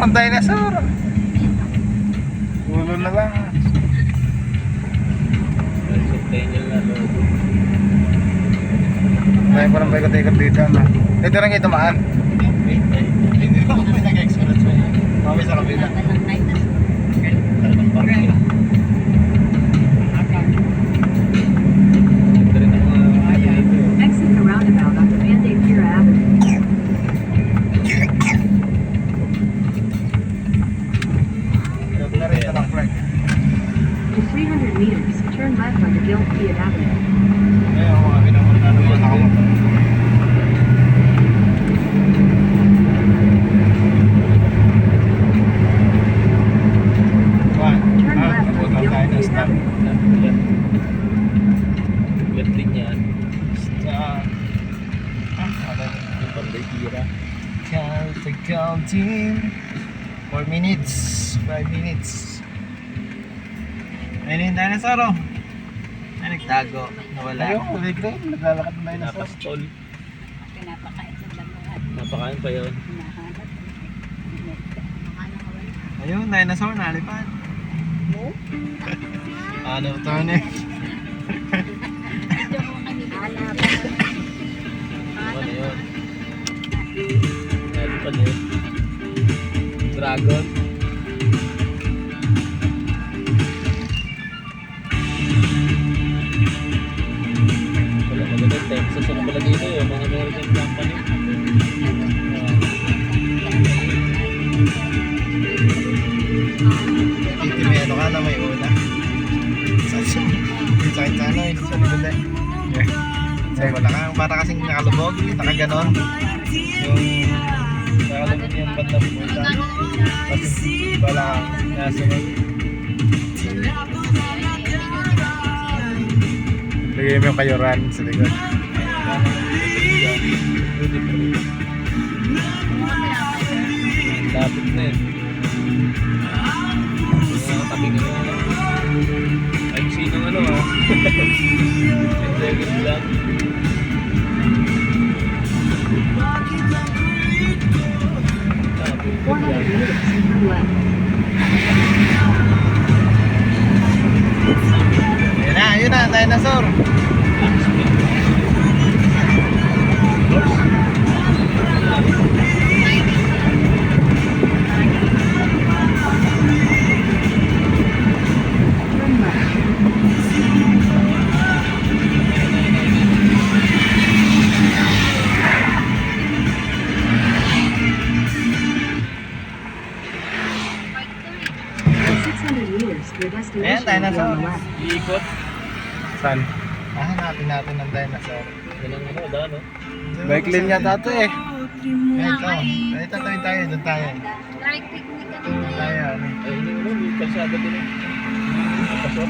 ang dinosaur. Ulo na lang. Dahil parang paikot-ikot dito, ano. Dito rin kayo tumaan. Hindi ko kami nag-experience mo. Mami sa kabila. Exit the roundabout on Band-Aid Pier Avenue. Narita ng flag. In 300 meters, turn left onto Gilfield Avenue. Ayun, mga binamon. Ano yun? Nakamoto. Turn left onto Gilfield Avenue. Gating yan. Yung Panday Tira. Counting 4 minutes 5 minutes. Ayun yung dinosaur, oh. Ay, nagtago. Nawala. Ayun, ulit rin. Naglalakad ng dinosaur. Napastol. Pinapakain sa lamuhan. Napakain pa yun. Hinahanap. Ayun, dinosaur nalipad. Ano to na eh. Ito ko kanila. Ano yun? Ano pa yun? Dragon. Wala maganda. Texas ano pala dito yung mga American company. Itimero ka na may una. Sakit sa ano eh. Sa likod eh. Sa wala ka. Para kasing nakalubog. Nakaganon. Yung nakalubog yung bandang pumunta. Kasi wala kang nasunod. Lagay mo yung kayuran sa likod. Lapit na eh. Yung tabing ano. Ay, sinong ano ha? 10 seconds lang. Lapit 400 meters, turn left. Yun na, dinosaur. Turn left. In 600 meters, your Ayan, destination will be on the dinosaur. left. Iikot. Saan? Hanapin natin ng dinosaur. Yan ang ano, daan oh. Bike lane yata ito eh. Ito. Ito tayo. Doon tayo. Like picnic ka Doon dito. tayo. Ano. Ay, hindi mo may kalsada din eh. Pasok.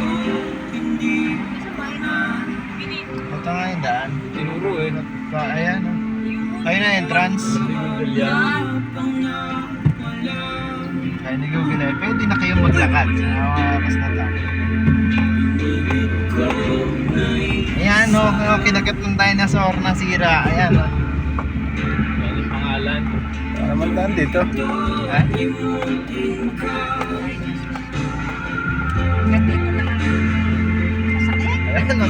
Ito nga yung daan. Tinuro eh. Ayan. Ayun na entrance. Hindi Google yan. Ay, ni Google eh. Pwede na kayong maglakad. Mas na lang. Ayan o. Kinagat ng dinosaur na sira. Ayan o. Yan yung pangalan. Para magdaan dito. Ha? Ayan o.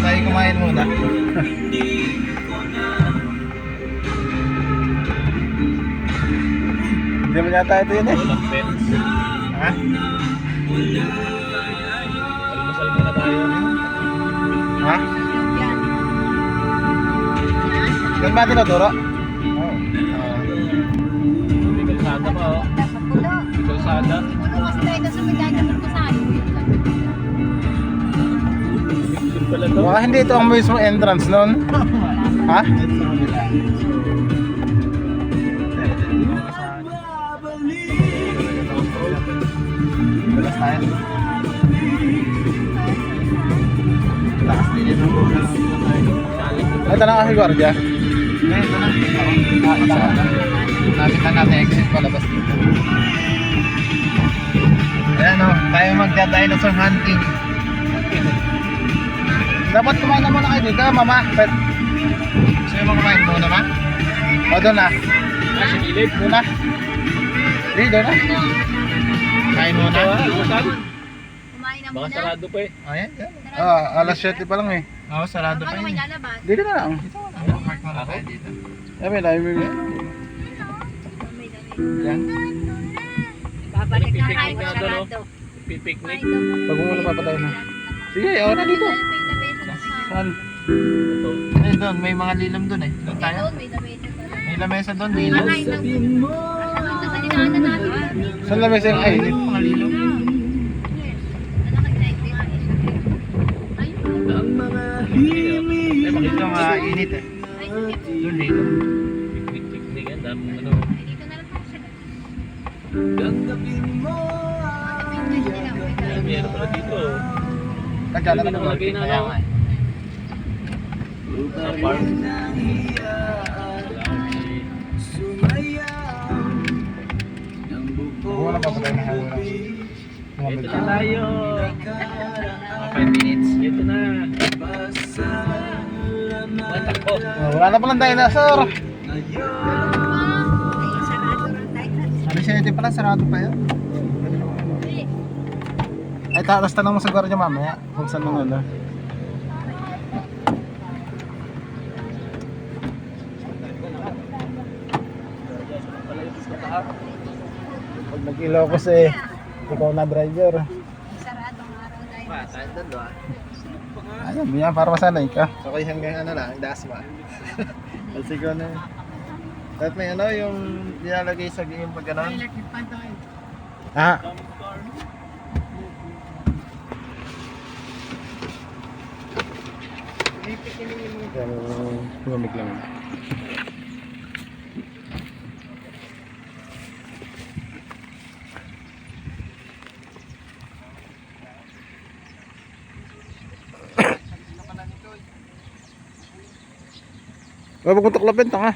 Tayo kumain muna. Hindi mo yata ito yun eh. Walang pets. Ha? Almasal muna tayo. Ha? Yan ba tinuturo? Oo. May kalsada pa oh. Sa pulo. May kalsada. Pulo kasi tayo sa may dinosaur ko sa akin. Yun pala to. Baka hindi ito ang mismo entrance nun. Ha? Ito sa kabila. Balas tayo. Lakas din ito. Ito na kasi gwardiya. Ito na. Nakita natin exit palabas dito. Ayan o. Tayo magda-dinosaur hunting. Dapat kumain na muna kayo dito, mama. Gusto mo kumain muna ma? O doon na. Ah, sa gilid. Doon na. Di, doon na. Kain muna. Busan. Kumain na Baka muna. sarado pa eh. Ayan, yan. Alas 7 pa lang eh. Oo, sarado pa Paano may yun. lalabas? Dito na lang. Park muna tayo dito. May dami May dami. Yan. Babalik na Pipiknik kain na sa doon, sarado. Pipiknik. Kain daw po. Pag umulan papatay na. Sige, ako na dito. May lamesa sa Saan? Ito. Eh, doon, may mga lilam doon eh. Doon tayo. doon, may lamesa sa May lamesa doon, lilam. Kain daw po. Ano ito sa dinaanan natin? Saan lamesa yung ay? Mga lilam. Yes. Ano ka excited? Ayun. Eh, makita Dito nga. nga init eh. Ay, sige po. Doon lilam. Picnic yan. Daming ano. Ay, dito na lang po sila. Picnic nila, may Ay, dami. meron pala dito. Nagkala na Pinalagay na Kaya ako. nga eh. Sa farm. Pag umulan papatay na ako. Ito na tayo. Mga 5 minutes. Ito na. Matakbo. Wala na palang dinosaur. Ay, sarado lang tayo. Ano siya, hindi pala sarado pa yan. Ay, tapos tanong mo sa gwardiya mamaya kung saan nang ano. Pag nag-Ilocos eh, ikaw na driver. Saradong araw tayo. Tayo doon doon. Ayun, yan, para masanay ka. Okay, hanggang ano lang, dasma. Kasi ko na. At may ano, yung nilalagay sa game pag gano'n. Ah, lumamig lang. Wag mo tuklapin, tanga.